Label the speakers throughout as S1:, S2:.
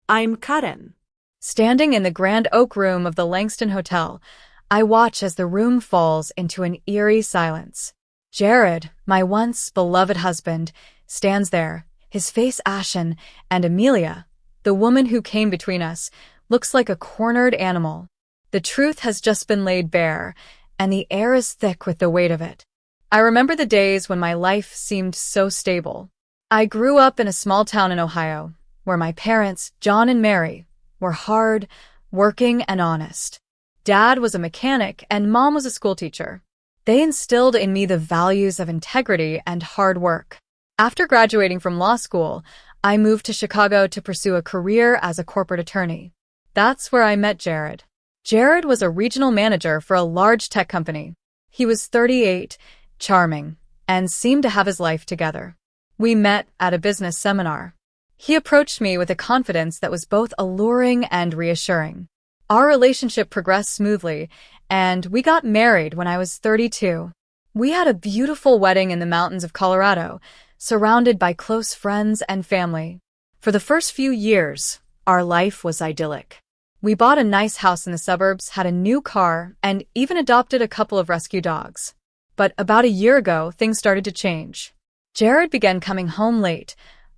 S1: I'm Karen.
S2: Standing in the Grand Oak Room of the Langston Hotel, I watch as the room falls into an eerie silence. Jared, my once beloved husband, stands there, his face ashen, and Amelia, the woman who came between us, looks like a cornered animal. The truth has just been laid bare, and the air is thick with the weight of it. I remember the days when my life seemed so stable. I grew up in a small town in Ohio, where my parents, John and Mary, were hard, working, and honest. Dad was a mechanic and Mom was a schoolteacher. They instilled in me the values of integrity and hard work. After graduating from law school, I moved to Chicago to pursue a career as a corporate attorney. That's where I met Jared. Jared was a regional manager for a large tech company. He was 38, charming, and seemed to have his life together. We met at a business seminar. He approached me with a confidence that was both alluring and reassuring. Our relationship progressed smoothly, and we got married when I was 32. We had a beautiful wedding in the mountains of Colorado, surrounded by close friends and family. For the first few years, our life was idyllic. We bought a nice house in the suburbs, had a new car, and even adopted a couple of rescue dogs. But about a year ago, things started to change. Jared began coming home late,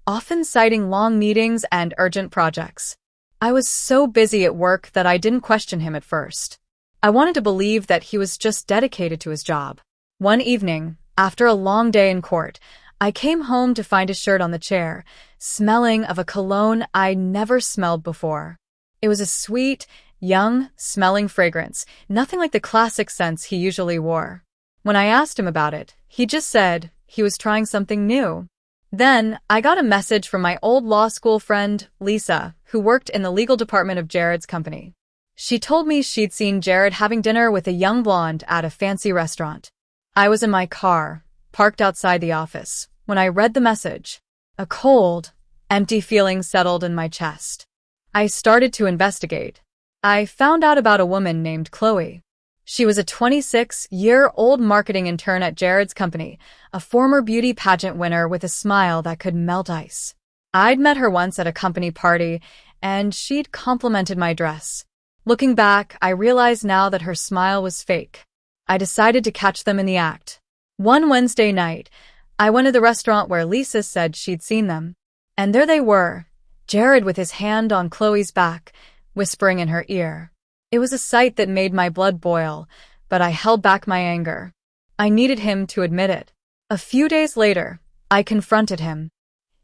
S2: often citing long meetings and urgent projects. I was so busy at work that I didn't question him at first. I wanted to believe that he was just dedicated to his job. One evening, after a long day in court, I came home to find his shirt on the chair, smelling of a cologne I never smelled before. It was a sweet, young-smelling fragrance, nothing like the classic scents he usually wore. When I asked him about it, he just said he was trying something new. Then, I got a message from my old law school friend, Lisa, who worked in the legal department of Jared's company. She told me she'd seen Jared having dinner with a young blonde at a fancy restaurant. I was in my car, parked outside the office, when I read the message. A cold, empty feeling settled in my chest. I started to investigate. I found out about a woman named Chloe. She was a 26-year-old marketing intern at Jared's company, a former beauty pageant winner with a smile that could melt ice. I'd met her once at a company party, and she'd complimented my dress. Looking back, I realized now that her smile was fake. I decided to catch them in the act. One Wednesday night, I went to the restaurant where Lisa said she'd seen them. And there they were, Jared with his hand on Chloe's back, whispering in her ear. It was a sight that made my blood boil, but I held back my anger. I needed him to admit it. A few days later, I confronted him.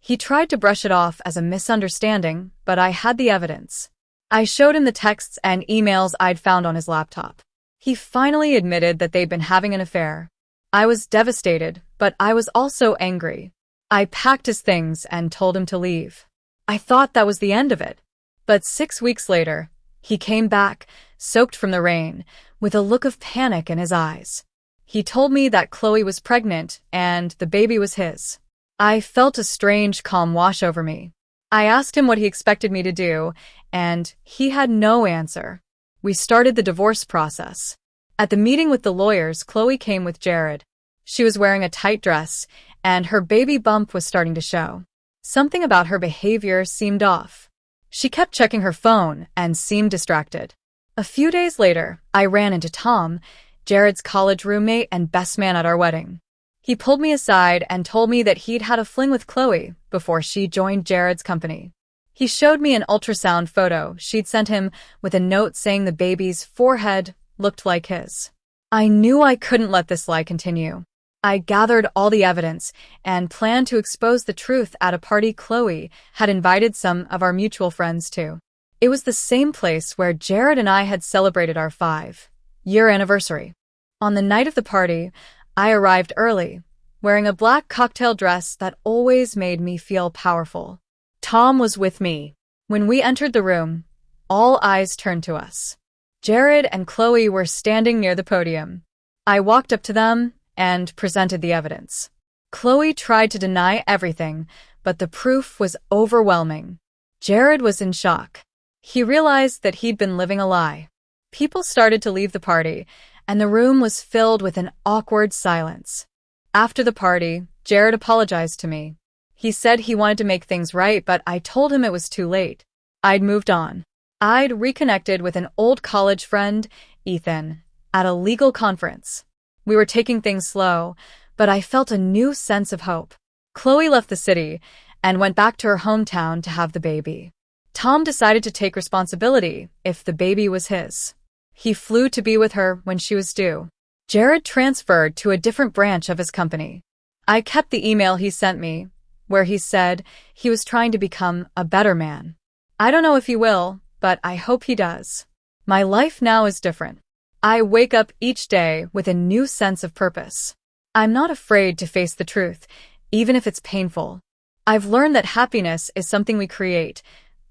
S2: He tried to brush it off as a misunderstanding, but I had the evidence. I showed him the texts and emails I'd found on his laptop. He finally admitted that they'd been having an affair. I was devastated, but I was also angry. I packed his things and told him to leave. I thought that was the end of it. But 6 weeks later, he came back, soaked from the rain, with a look of panic in his eyes. He told me that Chloe was pregnant and the baby was his. I felt a strange calm wash over me. I asked him what he expected me to do, and he had no answer. We started the divorce process. At the meeting with the lawyers, Chloe came with Jared. She was wearing a tight dress, and her baby bump was starting to show. Something about her behavior seemed off. She kept checking her phone and seemed distracted. A few days later, I ran into Tom, Jared's college roommate and best man at our wedding. He pulled me aside and told me that he'd had a fling with Chloe before she joined Jared's company. He showed me an ultrasound photo she'd sent him with a note saying the baby's forehead looked like his. I knew I couldn't let this lie continue. I gathered all the evidence and planned to expose the truth at a party Chloe had invited some of our mutual friends to. It was the same place where Jared and I had celebrated our 5-year anniversary. On the night of the party, I arrived early, wearing a black cocktail dress that always made me feel powerful. Tom was with me. When we entered the room, all eyes turned to us. Jared and Chloe were standing near the podium. I walked up to them and presented the evidence. Chloe tried to deny everything, but the proof was overwhelming. Jared was in shock. He realized that he'd been living a lie. People started to leave the party, and the room was filled with an awkward silence. After the party, Jared apologized to me. He said he wanted to make things right, but I told him it was too late. I'd moved on. I'd reconnected with an old college friend, Ethan, at a legal conference. We were taking things slow, but I felt a new sense of hope. Chloe left the city and went back to her hometown to have the baby. Tom decided to take responsibility if the baby was his. He flew to be with her when she was due. Jared transferred to a different branch of his company. I kept the email he sent me, where he said he was trying to become a better man. I don't know if he will, but I hope he does. My life now is different. I wake up each day with a new sense of purpose. I'm not afraid to face the truth, even if it's painful. I've learned that happiness is something we create,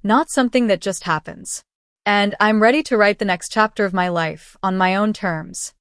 S2: not something that just happens. And I'm ready to write the next chapter of my life on my own terms.